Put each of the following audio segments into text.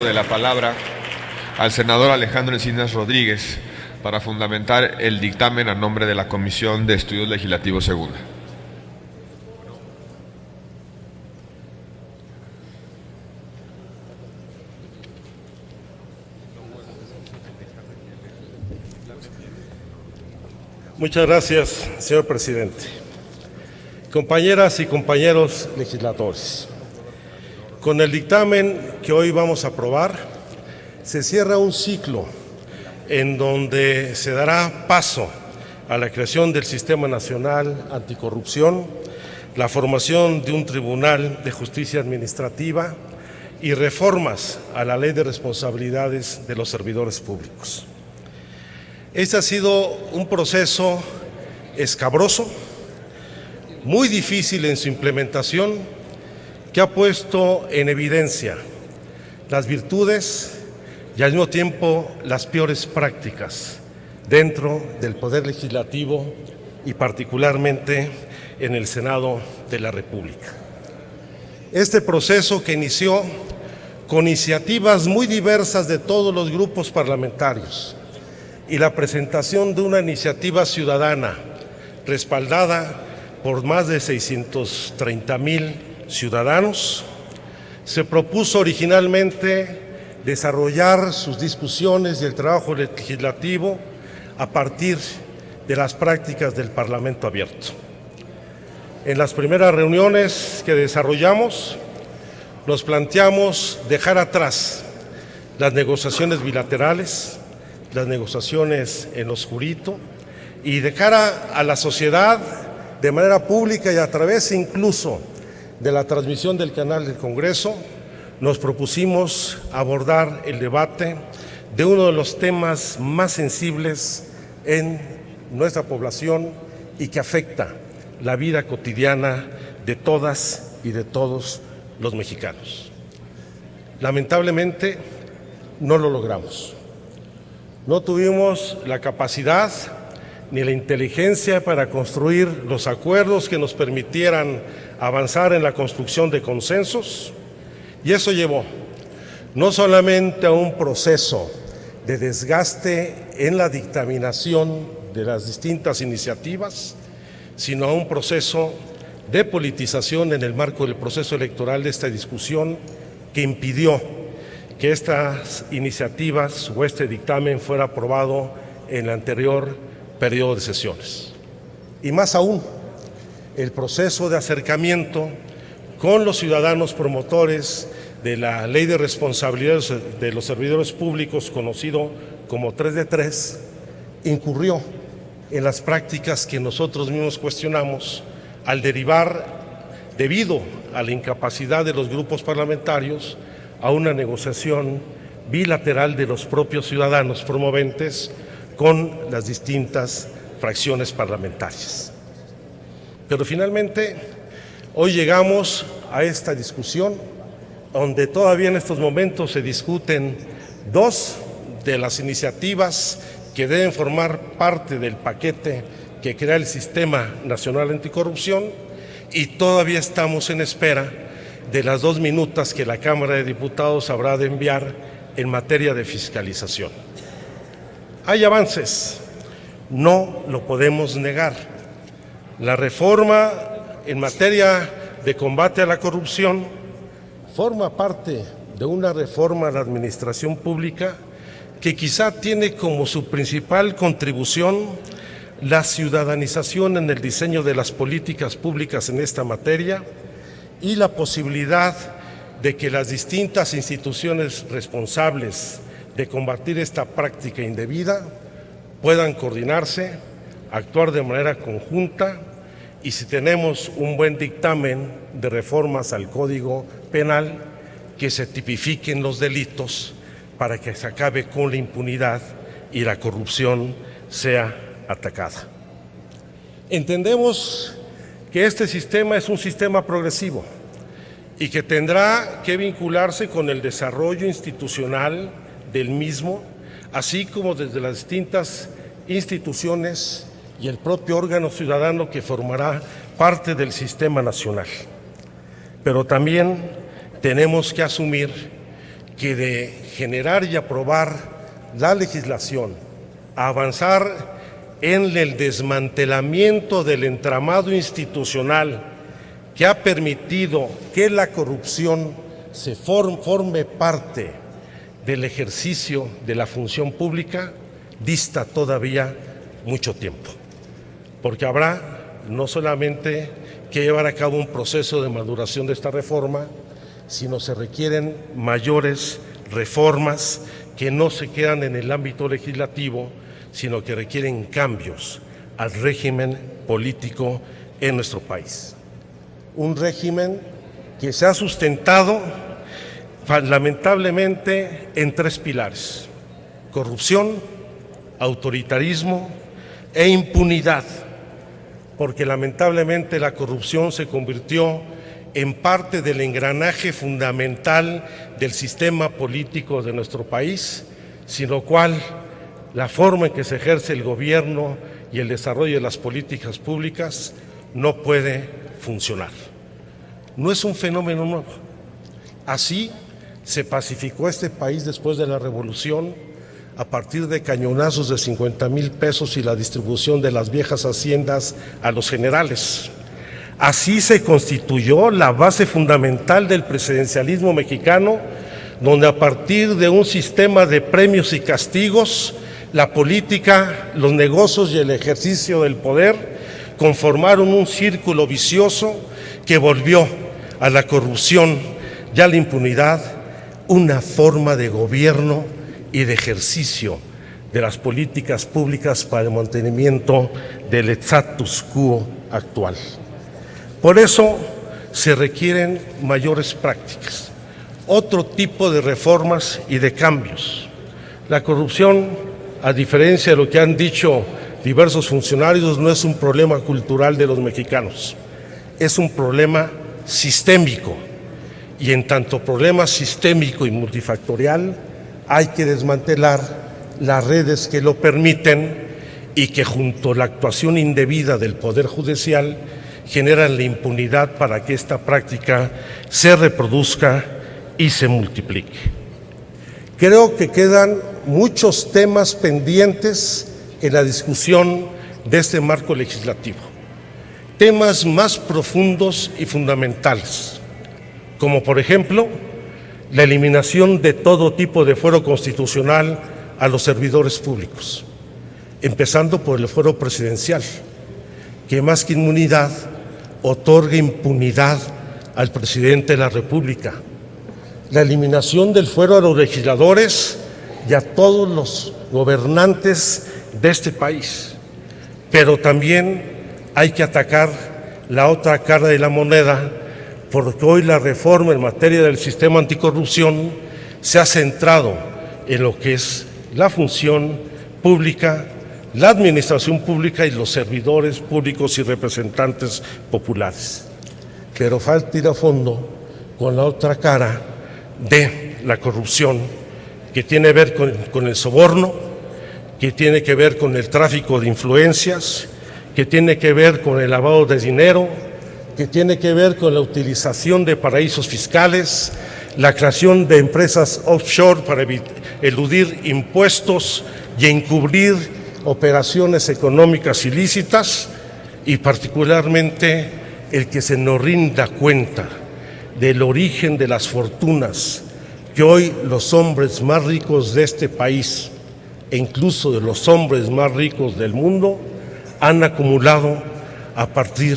De la palabra al senador Alejandro Encinas Rodríguez para fundamentar el dictamen a nombre de la Comisión de Estudios Legislativos Segunda. Muchas gracias, señor presidente. Compañeras y compañeros legisladores, con el dictamen que hoy vamos a aprobar, se cierra un ciclo en donde se dará paso a la creación del Sistema Nacional Anticorrupción, la formación de un Tribunal de Justicia Administrativa y reformas a la Ley de Responsabilidades de los Servidores Públicos. Este ha sido un proceso escabroso, muy difícil en su implementación, que ha puesto en evidencia las virtudes y al mismo tiempo las peores prácticas dentro del Poder Legislativo y particularmente en el Senado de la República. Este proceso, que inició con iniciativas muy diversas de todos los grupos parlamentarios y la presentación de una iniciativa ciudadana respaldada por más de 630,000 ciudadanos, se propuso originalmente desarrollar sus discusiones y el trabajo legislativo a partir de las prácticas del Parlamento abierto. En las primeras reuniones que desarrollamos, nos planteamos dejar atrás las negociaciones bilaterales, las negociaciones en lo oscurito, y de cara a la sociedad, de manera pública y a través incluso de la transmisión del canal del Congreso, nos propusimos abordar el debate de uno de los temas más sensibles en nuestra población y que afecta la vida cotidiana de todas y de todos los mexicanos. Lamentablemente, no lo logramos. No tuvimos la capacidad ni la inteligencia para construir los acuerdos que nos permitieran avanzar en la construcción de consensos, y eso llevó no solamente a un proceso de desgaste en la dictaminación de las distintas iniciativas, sino a un proceso de politización en el marco del proceso electoral de esta discusión, que impidió que estas iniciativas o este dictamen fuera aprobado en el anterior periodo de sesiones. Y más aún, el proceso de acercamiento con los ciudadanos promotores de la Ley de Responsabilidades de los Servidores Públicos, conocido como 3 de 3, incurrió en las prácticas que nosotros mismos cuestionamos al derivar, debido a la incapacidad de los grupos parlamentarios, a una negociación bilateral de los propios ciudadanos promoventes con las distintas fracciones parlamentarias. Pero finalmente, hoy llegamos a esta discusión donde todavía en estos momentos se discuten dos de las iniciativas que deben formar parte del paquete que crea el Sistema Nacional Anticorrupción, y todavía estamos en espera de las 2 minutas que la Cámara de Diputados habrá de enviar en materia de fiscalización. Hay avances, no lo podemos negar. La reforma en materia de combate a la corrupción forma parte de una reforma a la administración pública que quizá tiene como su principal contribución la ciudadanización en el diseño de las políticas públicas en esta materia y la posibilidad de que las distintas instituciones responsables de combatir esta práctica indebida puedan coordinarse, actuar de manera conjunta, y si tenemos un buen dictamen de reformas al Código Penal, que se tipifiquen los delitos para que se acabe con la impunidad y la corrupción sea atacada. Entendemos que este sistema es un sistema progresivo y que tendrá que vincularse con el desarrollo institucional del mismo, así como desde las distintas instituciones y el propio órgano ciudadano que formará parte del sistema nacional. Pero también tenemos que asumir que de generar y aprobar la legislación, a avanzar en el desmantelamiento del entramado institucional que ha permitido que la corrupción se forme parte del ejercicio de la función pública, dista todavía mucho tiempo, porque habrá no solamente que llevar a cabo un proceso de maduración de esta reforma, sino se requieren mayores reformas que no se quedan en el ámbito legislativo, sino que requieren cambios al régimen político en nuestro país. Un régimen que se ha sustentado lamentablemente en tres pilares: corrupción, autoritarismo e impunidad, porque lamentablemente la corrupción se convirtió en parte del engranaje fundamental del sistema político de nuestro país, sin lo cual la forma en que se ejerce el gobierno y el desarrollo de las políticas públicas no puede funcionar. No es un fenómeno nuevo. Así se pacificó este país después de la revolución a partir de cañonazos de 50,000 pesos y la distribución de las viejas haciendas a los generales. Así se constituyó la base fundamental del presidencialismo mexicano, donde a partir de un sistema de premios y castigos, la política, los negocios y el ejercicio del poder conformaron un círculo vicioso que volvió a la corrupción y a la impunidad una forma de gobierno y de ejercicio de las políticas públicas para el mantenimiento del status quo actual. Por eso se requieren mayores prácticas, otro tipo de reformas y de cambios. La corrupción, a diferencia de lo que han dicho diversos funcionarios, no es un problema cultural de los mexicanos, es un problema sistémico. Y en tanto problema sistémico y multifactorial, hay que desmantelar las redes que lo permiten y que junto a la actuación indebida del Poder Judicial generan la impunidad para que esta práctica se reproduzca y se multiplique. Creo que quedan muchos temas pendientes en la discusión de este marco legislativo, temas más profundos y fundamentales, como por ejemplo la eliminación de todo tipo de fuero constitucional a los servidores públicos, empezando por el fuero presidencial, que más que inmunidad otorga impunidad al presidente de la República, la eliminación del fuero a los legisladores y a todos los gobernantes de este país, pero también hay que atacar la otra cara de la moneda, porque hoy la reforma en materia del sistema anticorrupción se ha centrado en lo que es la función pública, la administración pública y los servidores públicos y representantes populares. Pero falta ir a fondo con la otra cara de la corrupción, que tiene que ver con el soborno, que tiene que ver con el tráfico de influencias, que tiene que ver con el lavado de dinero, que tiene que ver con la utilización de paraísos fiscales, la creación de empresas offshore para eludir impuestos y encubrir operaciones económicas ilícitas, y particularmente el que se nos rinda cuenta del origen de las fortunas que hoy los hombres más ricos de este país e incluso de los hombres más ricos del mundo han acumulado a partir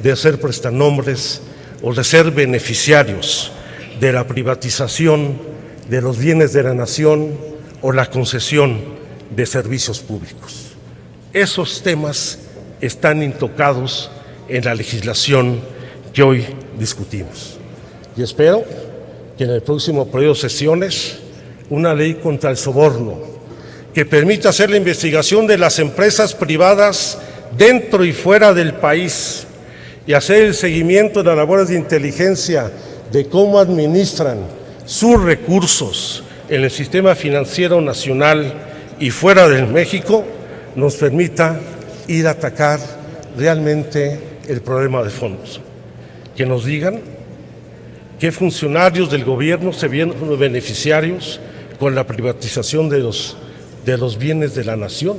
de ser prestanombres o de ser beneficiarios de la privatización de los bienes de la nación o la concesión de servicios públicos. Esos temas están intocados en la legislación que hoy discutimos. Y espero que en el próximo periodo de sesiones una ley contra el soborno que permita hacer la investigación de las empresas privadas dentro y fuera del país y hacer el seguimiento de las labores de inteligencia de cómo administran sus recursos en el sistema financiero nacional y fuera de México, nos permita ir a atacar realmente el problema de fondos. Que nos digan qué funcionarios del gobierno se vieron beneficiarios con la privatización de los bienes de la nación.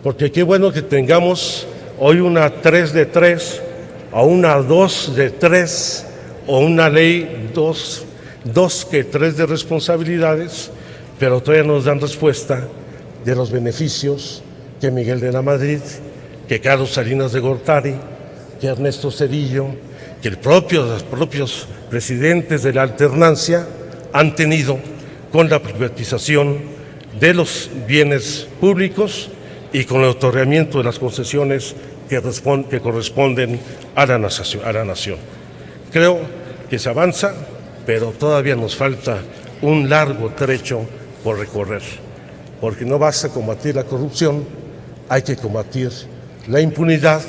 Porque qué bueno que tengamos hoy una 3 de 3, o una 2 de 3, o una ley 2 que 3 de responsabilidades, pero todavía nos dan respuesta de los beneficios que Miguel de la Madrid, que Carlos Salinas de Gortari, que Ernesto Zedillo, que los propios presidentes de la alternancia han tenido con la privatización de los bienes públicos y con el otorgamiento de las concesiones que corresponden a la nación. Creo que se avanza, pero todavía nos falta un largo trecho por recorrer, porque no basta combatir la corrupción, hay que combatir la impunidad,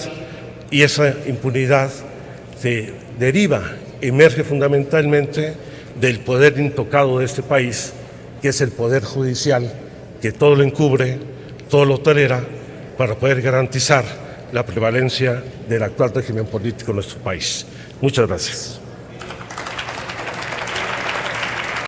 y esa impunidad emerge fundamentalmente del poder intocado de este país, que es el poder judicial, que todo lo encubre, todo lo tolera, para poder garantizar la prevalencia del actual régimen político en nuestro país. Muchas gracias.